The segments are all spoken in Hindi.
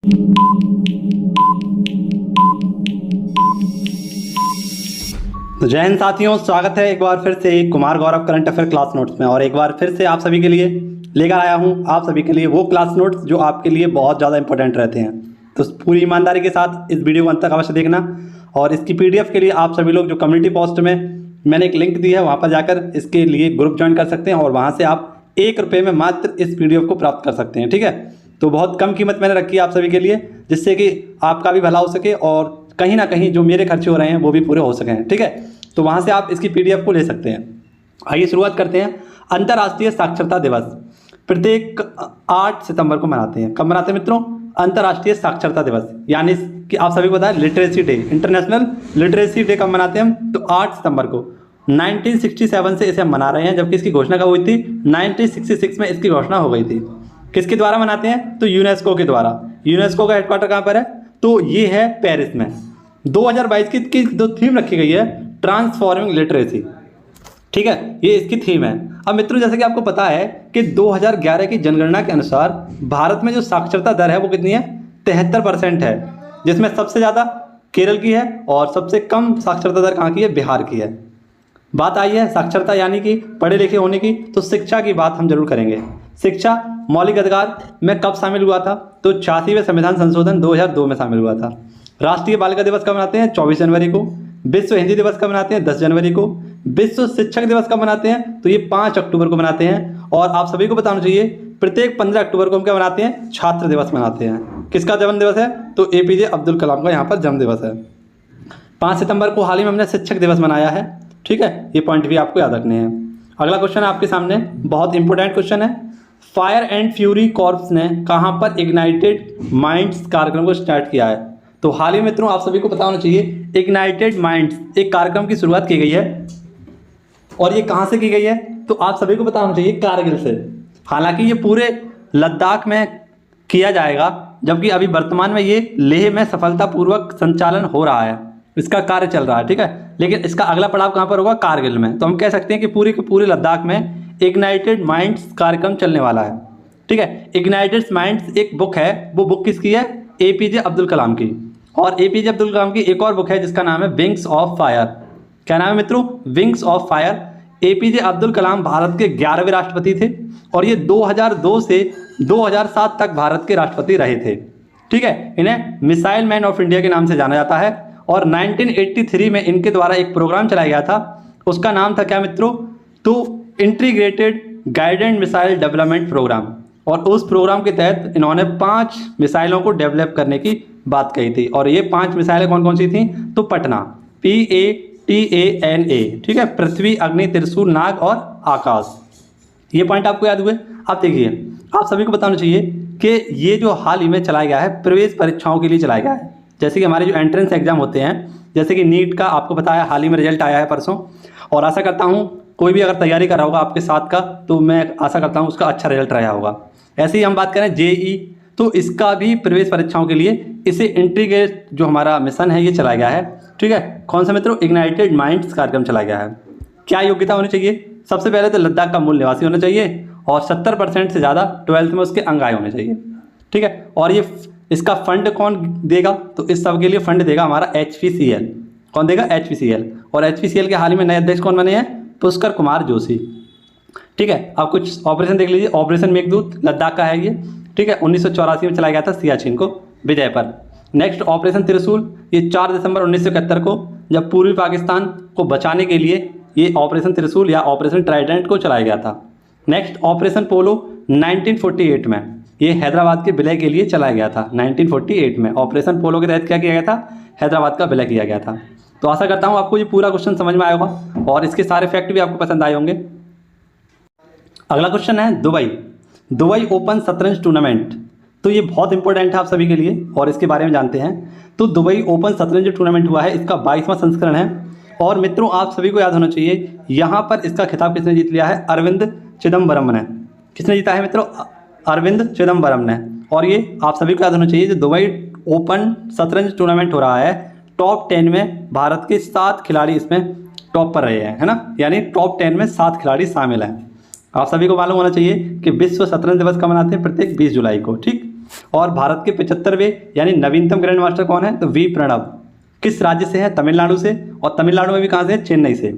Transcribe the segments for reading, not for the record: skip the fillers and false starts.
तो जय हिंद साथियों, स्वागत है एक बार फिर से Kumar Gaurav current affair class notes में। और एक बार फिर से आप सभी के लिए लेकर आया हूं, आप सभी के लिए वो क्लास नोट्स जो आपके लिए बहुत ज़्यादा इंपॉर्टेंट रहते हैं। तो पूरी ईमानदारी के साथ इस वीडियो को अंत तक अवश्य देखना। और इसकी PDF के लिए आप सभी लोग जो कम्युनिटी पोस्ट में मैंने एक लिंक दी है वहाँ पर जाकर इसके लिए ग्रुप ज्वाइन कर सकते हैं और वहाँ से आप ₹1 में मात्र इस PDF को प्राप्त कर सकते हैं। ठीक है, तो बहुत कम कीमत मैंने रखी है आप सभी के लिए, जिससे कि आपका भी भला हो सके और कहीं ना कहीं जो मेरे खर्चे हो रहे हैं वो भी पूरे हो सकें। ठीक है, तो वहाँ से आप इसकी PDF को ले सकते हैं। आइए शुरुआत करते हैं। अंतर्राष्ट्रीय साक्षरता दिवस प्रत्येक 8 सितंबर को मनाते हैं। कब मनाते हैं मित्रों? अंतर्राष्ट्रीय साक्षरता दिवस, यानी कि आप सभी को पता है literacy day, international literacy day कब मनाते हैं हम? तो 8 सितंबर को। 1967 से इसे हम मना रहे हैं, जबकि इसकी घोषणा कब हुई थी? 1966 में इसकी घोषणा हो गई थी। किसके द्वारा मनाते हैं? तो यूनेस्को के द्वारा। यूनेस्को का हेडक्वार्टर कहाँ पर है? तो ये है पेरिस में। 2022 की जो थीम रखी गई है, ट्रांसफॉर्मिंग लिटरेसी। ठीक है, ये इसकी थीम है। अब मित्रों, जैसे कि आपको पता है कि 2011 की जनगणना के अनुसार भारत में जो साक्षरता दर है वो कितनी है? 73% है, जिसमें सबसे ज़्यादा केरल की है और सबसे कम साक्षरता दर कहाँ की है? बिहार की है। बात आई है साक्षरता यानी कि पढ़े लिखे होने की, तो शिक्षा की बात हम जरूर करेंगे। शिक्षा मौलिक अधिकार में कब शामिल हुआ था? तो 86वें संविधान संशोधन 2002 में शामिल हुआ था। राष्ट्रीय बालिका दिवस कब मनाते हैं? 24 जनवरी को। विश्व हिंदी दिवस कब मनाते हैं? 10 जनवरी को। विश्व शिक्षक दिवस कब मनाते हैं? तो ये 5 अक्टूबर को मनाते हैं। और आप सभी को बताना चाहिए प्रत्येक 15 अक्टूबर को हम क्या मनाते हैं? छात्र दिवस मनाते हैं। किसका जन्म दिवस है? तो APJ अब्दुल कलाम का यहाँ पर जन्म दिवस है। 5 सितंबर को हाल ही में हमने शिक्षक दिवस मनाया है। ठीक है, ये पॉइंट भी आपको याद रखने हैं। अगला क्वेश्चन आपके सामने बहुत इंपॉर्टेंट क्वेश्चन है। फायर एंड फ्यूरी कॉर्प्स ने कहाँ पर इग्नाइटेड माइंड्स कार्यक्रम को स्टार्ट किया है? तो हाल ही में मित्रों आप सभी को पता होना चाहिए इग्नाइटेड माइंड्स एक कार्यक्रम की शुरुआत की गई है। और ये कहाँ से की गई है? तो आप सभी को पता होना चाहिए कारगिल से। हालांकि ये पूरे लद्दाख में किया जाएगा, जबकि अभी वर्तमान में ये लेह में सफलतापूर्वक संचालन हो रहा है, इसका कार्य चल रहा है। ठीक है, लेकिन इसका अगला पड़ाव कहाँ पर होगा? कारगिल में। तो हम कह सकते हैं कि पूरे के पूरे लद्दाख में इग्नाइटेड माइंड्स कार्यक्रम चलने वाला है। ठीक है, इग्नाइटेड माइंड्स एक बुक है, वो बुक किसकी है? APJ अब्दुल कलाम की। और APJ अब्दुल कलाम की एक और बुक है जिसका नाम है विंग्स ऑफ फायर। क्या नाम है मित्रों? Wings of fire. APJ Abdul Kalam Bharat के 11वें राष्ट्रपति थे और ये 2002 से 2007 तक भारत के राष्ट्रपति रहे थे। ठीक है, इन्हें मिसाइल मैन ऑफ इंडिया के नाम से जाना जाता है। और 1983 में इनके द्वारा एक प्रोग्राम चलाया गया था, उसका नाम था क्या मित्रों? तो integrated guided missile development programme. और उस प्रोग्राम के तहत इन्होंने 5 मिसाइलों को डेवलप करने की बात कही थी। और ये 5 मिसाइलें कौन कौन सी थी? तो पटना, PATANA। ठीक है, पृथ्वी, अग्नि, त्रिशूल, नाग और आकाश। ये पॉइंट आपको याद हुए? आप देखिए, आप सभी को बताना चाहिए कि ये जो हाल ही में चलाया गया है प्रवेश परीक्षाओं के लिए चलाया गया है। जैसे कि हमारे जो एंट्रेंस एग्जाम होते हैं, जैसे कि नीट का आपको पता है हाल ही में रिजल्ट आया है परसों। और आशा करता हूँ कोई भी अगर तैयारी कर रहा होगा आपके साथ का, तो मैं आशा करता हूँ उसका अच्छा रिजल्ट रहा होगा। ऐसे ही हम बात करें JEE, तो इसका भी प्रवेश परीक्षाओं के लिए इसे इंटीग्रेट जो हमारा मिशन है ये चलाया गया है। ठीक है, कौन सा मित्रों? इग्नाइटेड माइंड्स कार्यक्रम चलाया गया है। क्या योग्यता होनी चाहिए? सबसे पहले तो लद्दाख का मूल निवासी होना चाहिए और 70% से ज़्यादा 12th में उसके अंग आए होने चाहिए। ठीक है, और ये इसका फंड कौन देगा? तो इस सब के लिए फंड देगा हमारा HPCL। कौन देगा? HPCL। और HPCL के हाल ही में नए अध्यक्ष कौन बने हैं? पुष्कर कुमार जोशी। ठीक है, अब कुछ ऑपरेशन देख लीजिए। ऑपरेशन मेघदूत लद्दाख का है ये। ठीक है, 1984 में चलाया गया था सियाचिन को विजय पर। नेक्स्ट ऑपरेशन त्रिशूल, ये 4 दिसंबर 1971 को जब पूर्वी पाकिस्तान को बचाने के लिए ये ऑपरेशन त्रिशूल या ऑपरेशन ट्राइडेंट को चलाया गया था। नेक्स्ट ऑपरेशन पोलो 1948 में, ये हैदराबाद के विलय के लिए चलाया गया था। 1948 में ऑपरेशन पोलो के तहत क्या किया गया था? हैदराबाद का विलय किया गया था। तो आशा करता हूँ आपको ये पूरा क्वेश्चन समझ में आया होगा और इसके सारे फैक्ट भी आपको पसंद आए होंगे। अगला क्वेश्चन है दुबई ओपन शतरंज टूर्नामेंट। तो ये बहुत इंपॉर्टेंट है आप सभी के लिए और इसके बारे में जानते हैं। तो दुबई ओपन शतरंज टूर्नामेंट हुआ है, इसका 22वां संस्करण है। और मित्रों आप सभी को याद होना चाहिए यहाँ पर इसका खिताब किसने जीत लिया है? अरविंद चिदम्बरम ने। किसने जीता है मित्रों? अरविंद चिदम्बरम ने। और ये आप सभी को याद होना चाहिए जो दुबई ओपन शतरंज टूर्नामेंट हो रहा है, टॉप 10 में भारत के 7 खिलाड़ी इसमें टॉप पर रहे हैं, है ना। यानी टॉप 10 में 7 खिलाड़ी शामिल हैं। आप सभी को मालूम होना चाहिए कि विश्व शतरंज दिवस कब मनाते हैं? प्रत्येक 20 जुलाई को। ठीक, और भारत के 75वें यानी नवीनतम ग्रैंड मास्टर कौन है? तो वी प्रणव। किस राज्य से है? तमिलनाडु से। और तमिलनाडु में भी कहाँ से? चेन्नई से।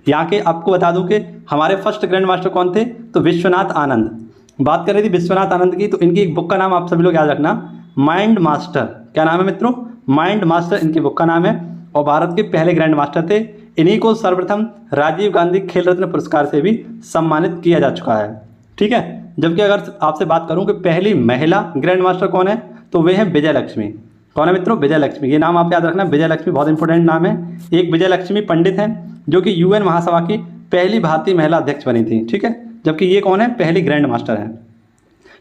यहाँ के आपको बता दूं कि हमारे फर्स्ट ग्रैंड मास्टर कौन थे? तो विश्वनाथ आनंद। बात कर रही थी विश्वनाथ आनंद की, तो इनकी एक बुक का नाम आप सभी लोग याद रखना, माइंड मास्टर। क्या नाम है मित्रों? माइंड मास्टर इनकी बुक का नाम है। और भारत के पहले ग्रैंड मास्टर थे। इन्हीं को सर्वप्रथम राजीव गांधी खेल रत्न पुरस्कार से भी सम्मानित किया जा चुका है। ठीक है। जबकि अगर आपसे बात करूं कि पहली महिला ग्रैंड मास्टर कौन है, तो वे है विजय लक्ष्मी। कौन है मित्रों? विजय लक्ष्मी। ये नाम आप याद रखना, विजय लक्ष्मी बहुत इंपॉर्टेंट नाम है। एक विजय लक्ष्मी पंडित हैं जो कि यूएन महासभा की पहली भारतीय महिला अध्यक्ष बनी थी। ठीक है। जबकि ये कौन है? पहली ग्रैंड मास्टर है।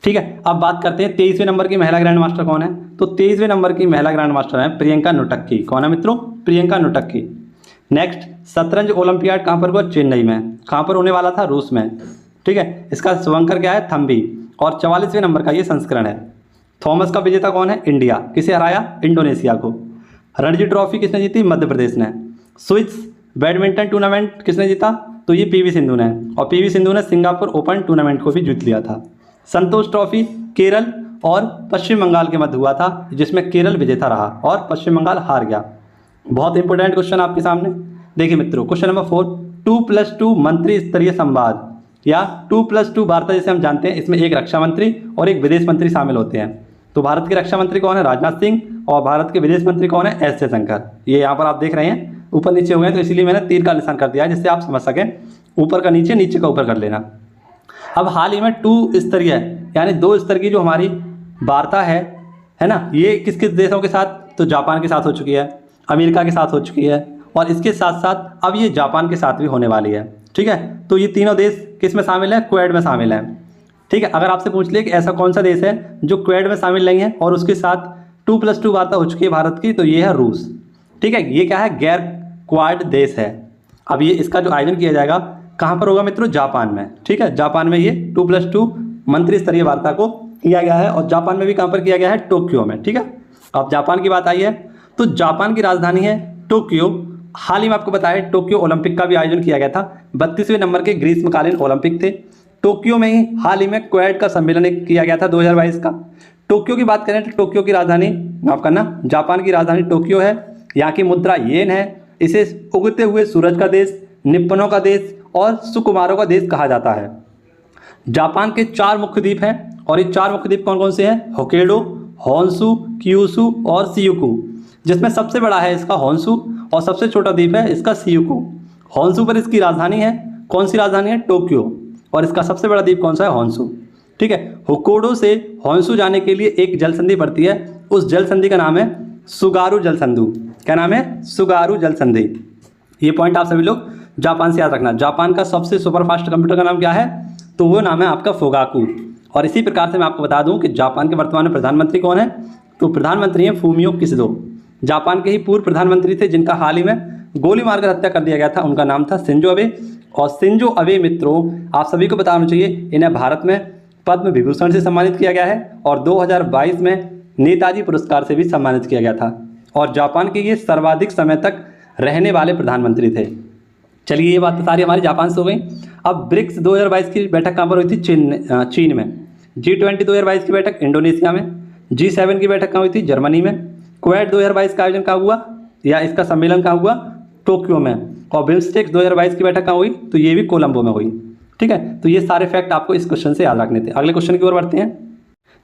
ठीक है। अब बात करते हैं 23वें नंबर की महिला ग्रैंड मास्टर कौन है? तो 23वें नंबर की महिला ग्रैंड मास्टर है प्रियंका नुटक्की। कौन है मित्रों? प्रियंका नुटक्की। नेक्स्ट, शतरंज ओलंपियाड कहाँ पर हुआ? चेन्नई में। कहाँ पर होने वाला था? रूस में। ठीक है। इसका शुभंकर क्या है? थम्बी। और 44वें नंबर का ये संस्करण है। थॉमस का विजेता कौन है? इंडिया। किसे हराया? इंडोनेशिया को। रणजी ट्रॉफी किसने जीती? मध्य प्रदेश ने। स्विस बैडमिंटन टूर्नामेंट किसने जीता? तो ये पीवी सिंधु ने। और पीवी सिंधु ने सिंगापुर ओपन टूर्नामेंट को भी जीत लिया था। संतोष ट्रॉफी केरल और पश्चिम बंगाल के मध्य हुआ था, जिसमें केरल विजेता रहा और पश्चिम बंगाल हार गया। बहुत इंपॉर्टेंट क्वेश्चन आपके सामने। देखिए मित्रों, क्वेश्चन नंबर 4, 2+2 मंत्री स्तरीय संवाद या 2+2 वार्ता जिसे हम जानते हैं, इसमें एक रक्षा मंत्री और एक विदेश मंत्री शामिल होते हैं। तो भारत के रक्षा मंत्री कौन है? राजनाथ सिंह। और भारत के विदेश मंत्री कौन है? एस जयशंकर। ये यहाँ पर आप देख रहे हैं ऊपर नीचे हो गए, तो इसीलिए मैंने तीर का निशान कर दिया है जिससे आप समझ सकें। ऊपर का नीचे, नीचे का ऊपर कर लेना। अब हाल ही में 2 स्तरीय यानी 2 स्तर की जो हमारी वार्ता है ना, ये किस किस देशों के साथ? तो जापान के साथ हो चुकी है, अमेरिका के साथ हो चुकी है, और इसके साथ साथ अब ये जापान के साथ भी होने वाली है। ठीक है। तो ये तीनों देश किस में शामिल है? क्वेड में शामिल है। ठीक है। अगर आपसे पूछ ले कि ऐसा कौन सा देश है जो क्वेड में शामिल नहीं है और उसके साथ 2+2 वार्ता हो चुकी है भारत की, तो ये है रूस। ठीक है। ये क्या है? गैर क्वाड देश है। अब ये इसका जो आयोजन किया जाएगा कहाँ पर होगा मित्रों? जापान में। ठीक है। जापान में ये 2+2 मंत्री स्तरीय वार्ता को किया गया है। और जापान में भी कहाँ पर किया गया है? टोक्यो में। ठीक है। अब जापान की बात आई है तो जापान की राजधानी है टोक्यो। हाल ही में आपको बताया टोक्यो ओलंपिक का भी आयोजन किया गया था। 32वें नंबर के ग्रीष्मकालीन ओलंपिक थे। टोक्यो में ही हाल ही में क्वेड का सम्मेलन किया गया था 2022 का। टोक्यो की बात करें तो टोक्यो की राजधानी माफ करना, जापान की राजधानी टोक्यो है। यहाँ की मुद्रा येन है। इसे उगते हुए सूरज का देश, निप्पनों का देश और सुकुमारों का देश कहा जाता है। जापान के 4 मुख्य द्वीप हैं और ये 4 मुख्य द्वीप कौन कौन से हैं? होक्काइडो, होन्शु, क्यूशु और शियुकु, जिसमें सबसे बड़ा है इसका होन्शु और सबसे छोटा द्वीप है इसका शियुकु। होन्शु पर इसकी राजधानी है। कौन सी राजधानी है? टोक्यो। और इसका सबसे बड़ा द्वीप कौन सा है? होन्शु। ठीक है। होक्काइडो से होन्शु जाने के लिए एक जल संधि पड़ती है। उस जल संधि का नाम है सुगारू जल संधि। क्या नाम है? सुगारू जल संधि। ये पॉइंट आप सभी लोग जापान से याद रखना। जापान का सबसे सुपरफास्ट कंप्यूटर का नाम क्या है? तो वो नाम है आपका फोगाकू। और इसी प्रकार से मैं आपको बता दूं कि जापान के वर्तमान में प्रधानमंत्री कौन है? तो प्रधानमंत्री हैं फूमियो किशिदो। जापान के ही पूर्व प्रधानमंत्री थे जिनका हाल ही में गोली मारकर हत्या कर दिया गया था। उनका नाम था शिंजो अबे। और शिंजो अबे मित्रों, आप सभी को बताना चाहिए, इन्हें भारत में पद्म विभूषण से सम्मानित किया गया है और 2022 में नेताजी पुरस्कार से भी सम्मानित किया गया था। और जापान के ये सर्वाधिक समय तक रहने वाले प्रधानमंत्री थे। चलिए, ये बात तो सारी हमारी जापान से हो गई। अब ब्रिक्स 2022 की बैठक कहाँ पर हुई थी? चीन में। G20 2022 की बैठक इंडोनेशिया में। G7 की बैठक कहाँ हुई थी? जर्मनी में। क्वेड 2022 का आयोजन कहाँ हुआ या इसका सम्मेलन कहाँ हुआ? टोक्यो में। और बिम्स्टेक 2022 की बैठक कहाँ हुई? तो ये भी कोलंबो में हुई। ठीक है। तो ये सारे फैक्ट आपको इस क्वेश्चन से याद रखने थे। अगले क्वेश्चन की ओर बढ़ते हैं।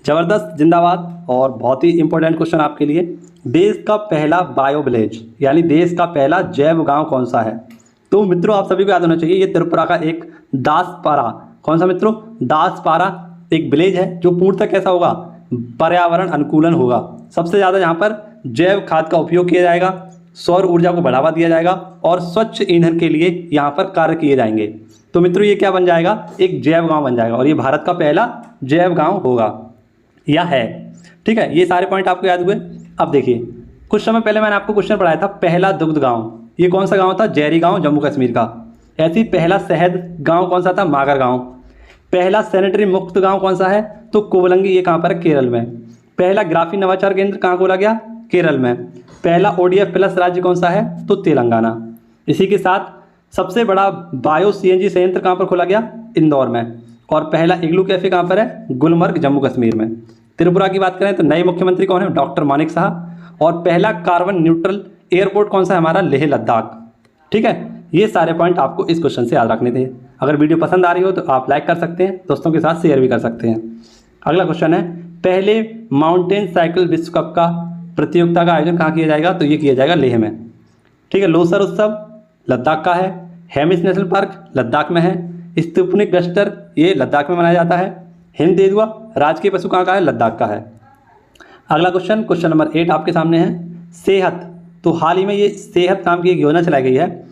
जबरदस्त, जिंदाबाद। और बहुत ही इंपॉर्टेंट क्वेश्चन आपके लिए, देश का पहला बायो विलेज यानी देश का पहला जैव गांव कौन सा है? तो मित्रों, आप सभी को याद होना चाहिए, ये त्रिपुरा का एक दासपारा। कौन सा मित्रों? दासपारा एक विलेज है जो पूर्णतः कैसा होगा? पर्यावरण अनुकूलन होगा। सबसे ज़्यादा यहाँ पर जैव खाद का उपयोग किया जाएगा, सौर ऊर्जा को बढ़ावा दिया जाएगा और स्वच्छ ईंधन के लिए यहाँ पर कार्य किए जाएंगे। तो मित्रों, ये क्या बन जाएगा? एक जैव गांव बन जाएगा और ये भारत का पहला जैव गांव होगा या है। ठीक है। ये सारे पॉइंट आपको याद हुए। अब देखिए, कुछ समय पहले मैंने आपको क्वेश्चन पढ़ाया था पहला दुग्ध गांव। ये कौन सा गांव था? जैरी गांव, जम्मू कश्मीर का। ऐसे ही पहला शहद गांव कौन सा था? मागर गांव। पहला सैनिटरी मुक्त गांव कौन सा है? तो कोवलंगी। ये कहाँ पर है? केरल में। पहला ग्राफीन नवाचार केंद्र कहाँ खोला गया? केरल में। पहला ODF प्लस राज्य कौन सा है? तो तेलंगाना। इसी के साथ सबसे बड़ा बायो CNG संयंत्र कहाँ पर खोला गया? इंदौर में। और पहला इग्लू कैफे कहाँ पर है? गुलमर्ग, जम्मू कश्मीर में। त्रिपुरा की बात करें तो नए मुख्यमंत्री कौन है, डॉक्टर मानिक साह। और पहला कार्बन न्यूट्रल एयरपोर्ट कौन सा है हमारा, लेह लद्दाख। ठीक है, ये सारे पॉइंट आपको इस क्वेश्चन से याद रखने थे। अगर वीडियो पसंद आ रही हो तो आप लाइक कर सकते हैं, दोस्तों के साथ शेयर भी कर सकते हैं। अगला क्वेश्चन है, पहले माउंटेन साइकिल विश्व कप का प्रतियोगिता का आयोजन कहाँ किया जाएगा, तो ये किया जाएगा लेह में। ठीक है, लोसर उत्सव लद्दाख का है, हेमिस नेशनल पार्क लद्दाख में है, स्पुतनिक गस्टर ये लद्दाख में मनाया जाता है, हिमतेंदुआ राजकीय पशु कहाँ का है, लद्दाख का है। अगला क्वेश्चन, क्वेश्चन नंबर 8 आपके सामने है, सेहत। तो हाल ही में ये सेहत नाम की एक योजना चलाई गई है,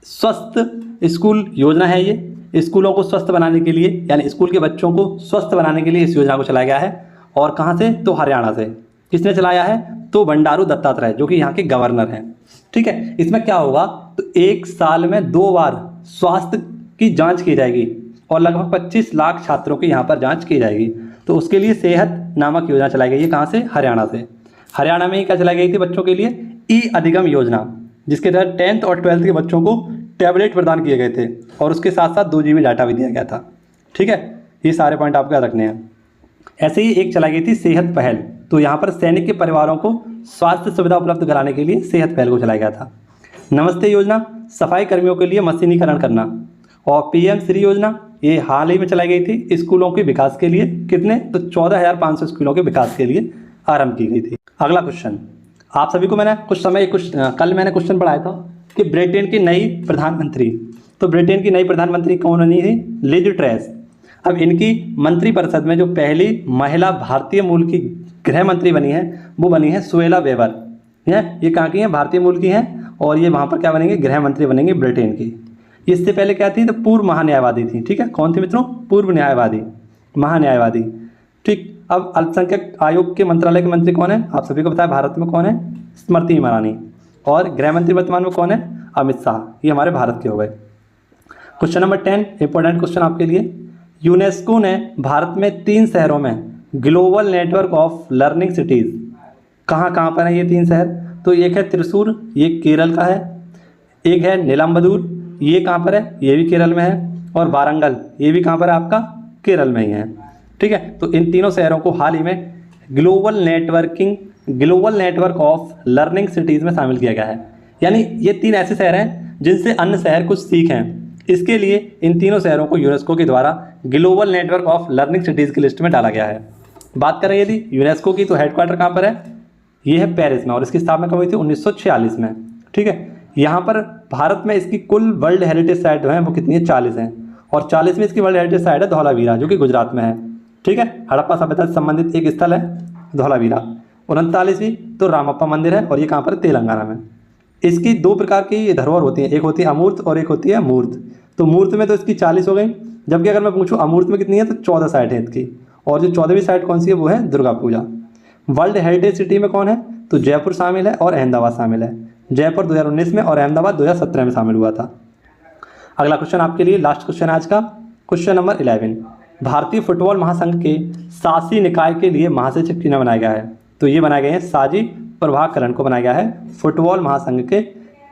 स्वस्थ स्कूल योजना है ये। स्कूलों को स्वस्थ बनाने के लिए, यानी स्कूल के बच्चों को स्वस्थ बनाने के लिए इस योजना को चलाया गया है। और कहाँ से, तो हरियाणा से। किसने चलाया है, तो बंडारू दत्तात्रेय जो कि यहाँ के गवर्नर हैं। ठीक है, इसमें क्या होगा, तो 1 साल में 2 बार स्वास्थ्य की जांच की जाएगी और लगभग 25 लाख छात्रों की यहाँ पर जांच की जाएगी। तो उसके लिए सेहत नामक योजना चलाई गई है, कहाँ से, हरियाणा से। हरियाणा में ही क्या चलाई गई थी बच्चों के लिए, ई अधिगम योजना, जिसके तहत 10th और 12th के बच्चों को टैबलेट प्रदान किए गए थे और उसके साथ साथ 2 GB डाटा भी दिया गया था। ठीक है, ये सारे पॉइंट आपको याद रखने हैं। ऐसे ही एक चलाई गई थी सेहत पहल, तो यहाँ पर सैनिक के परिवारों को स्वास्थ्य सुविधा उपलब्ध कराने के लिए सेहत पहल को चलाया गया था। नमस्ते योजना, सफाई कर्मियों के लिए मशीनीकरण करना। और PM श्री योजना, ये हाल ही में चलाई गई थी स्कूलों के विकास के लिए। कितने, तो 14,500 स्कूलों के विकास के लिए आरंभ की गई थी। अगला क्वेश्चन, आप सभी को मैंने कल मैंने क्वेश्चन पढ़ाया था कि ब्रिटेन की नई प्रधानमंत्री, तो ब्रिटेन की नई प्रधानमंत्री कौन बनी थी, लिज ट्रेस। अब इनकी मंत्रिपरिषद में जो पहली महिला भारतीय मूल की गृह मंत्री बनी है वो बनी है सुएला वेबर। ये कहाँ की हैं, भारतीय मूल की हैं और ये वहाँ पर क्या बनेंगे, गृह मंत्री बनेंगे ब्रिटेन की। इससे पहले क्या थी, तो पूर्व महान्यायवादी थी। ठीक है, कौन थी मित्रों, पूर्व न्यायवादी, महान्यायवादी। ठीक, अब अल्पसंख्यक आयोग के मंत्रालय के मंत्री कौन है, आप सभी को पता है भारत में कौन है, स्मृति ईरानी। और गृह मंत्री वर्तमान में कौन है, अमित शाह। ये हमारे भारत के हो गए। क्वेश्चन नंबर 10 इंपॉर्टेंट क्वेश्चन आपके लिए, यूनेस्को ने भारत में 3 शहरों में global network of learning cities, कहाँ पर है ये 3 शहर, तो एक है त्रिशूर, ये केरल का है, एक है नीलाम्बूर, ये कहाँ पर है, ये भी केरल में है, और वारंगल, ये भी कहाँ पर है, आपका केरल में ही है। ठीक है, तो इन तीनों शहरों को हाल ही में global network of learning cities में शामिल किया गया है। यानी ये 3 ऐसे शहर हैं जिनसे अन्य शहर कुछ सीखें। इसके लिए इन तीनों शहरों को यूनेस्को के द्वारा global network of learning cities की लिस्ट में डाला गया है। बात करें यदि यूनेस्को की, तो हेडक्वार्टर कहाँ पर है, ये है पेरिस में, और इसकी स्थापना कब हुई थी, 1946 में। ठीक है, यहाँ पर भारत में इसकी कुल वर्ल्ड हेरिटेज साइट जो है वो कितनी है, 40 हैं। और 40 में इसकी वर्ल्ड हेरिटेज साइट है धौलावीरा, जो कि गुजरात में है। ठीक है, हड़प्पा सभ्यता से संबंधित एक स्थल है धौलावीरा। 39वीं तो रामप्पा मंदिर है, और ये कहाँ पर, तेलंगाना में। इसकी 2 प्रकार की धरोहर होती है, एक होती है अमूर्त और एक होती है मूर्त। तो मूर्त में तो इसकी 40 हो गई, जबकि अगर मैं पूछूं अमूर्त में कितनी है, तो 14 साइट है इसकी। और जो 14वीं साइट कौन सी है, वो है Durga Puja. World heritage city में कौन है, तो जयपुर शामिल है और अहमदाबाद शामिल है। जयपुर 2019 में और अहमदाबाद 2017 में शामिल हुआ था। अगला क्वेश्चन आपके लिए लास्ट क्वेश्चन आज का, क्वेश्चन नंबर 11, भारतीय फुटबॉल महासंघ के शासी निकाय के लिए महासचिव किन्हें बनाया गया है, तो ये बनाए गए हैं साजी प्रभाकरण को बनाया गया है फुटबॉल महासंघ के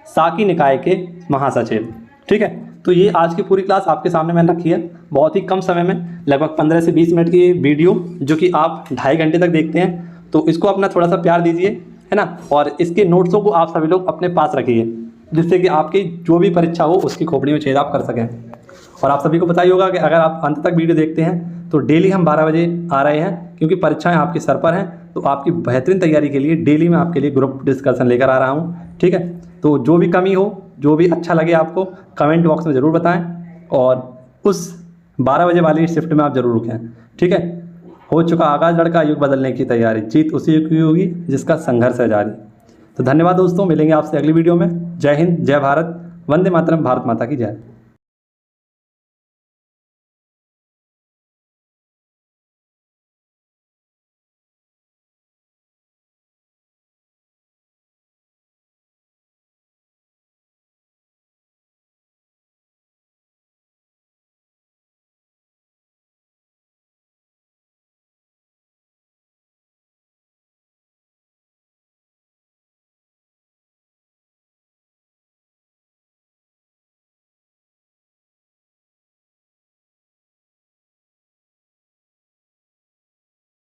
शासी निकाय के महासचिव। ठीक है, तो ये आज की पूरी क्लास आपके सामने मैंने रखी है, बहुत ही कम समय में, लगभग 15 से 20 मिनट की वीडियो जो कि आप 2.5 घंटे तक देखते हैं। तो इसको अपना थोड़ा सा प्यार दीजिए, है ना, और इसके नोट्सों को आप सभी लोग अपने पास रखिए, जिससे कि आपकी जो भी परीक्षा हो उसकी खोपड़ी में छेद आप कर सकें। और आप सभी को पता ही होगा कि अगर आप अंत तक वीडियो देखते हैं तो डेली हम 12 बजे आ रहे हैं, क्योंकि परीक्षाएं आपके सर पर हैं। तो आपकी बेहतरीन तैयारी के लिए डेली मैं आपके लिए ग्रुप डिस्कशन लेकर आ रहा हूँ। ठीक है, तो जो भी कमी हो, जो भी अच्छा लगे आपको, कमेंट बॉक्स में ज़रूर बताएं और उस 12 बजे वाली शिफ्ट में आप ज़रूर रुकें। ठीक है, हो चुका आगाज लड़का, युग बदलने की तैयारी, जीत उसी युग की होगी जिसका संघर्ष है जारी। तो धन्यवाद दोस्तों, मिलेंगे आपसे अगली वीडियो में। जय हिंद, जय भारत, वंदे मातरम, भारत माता की जय।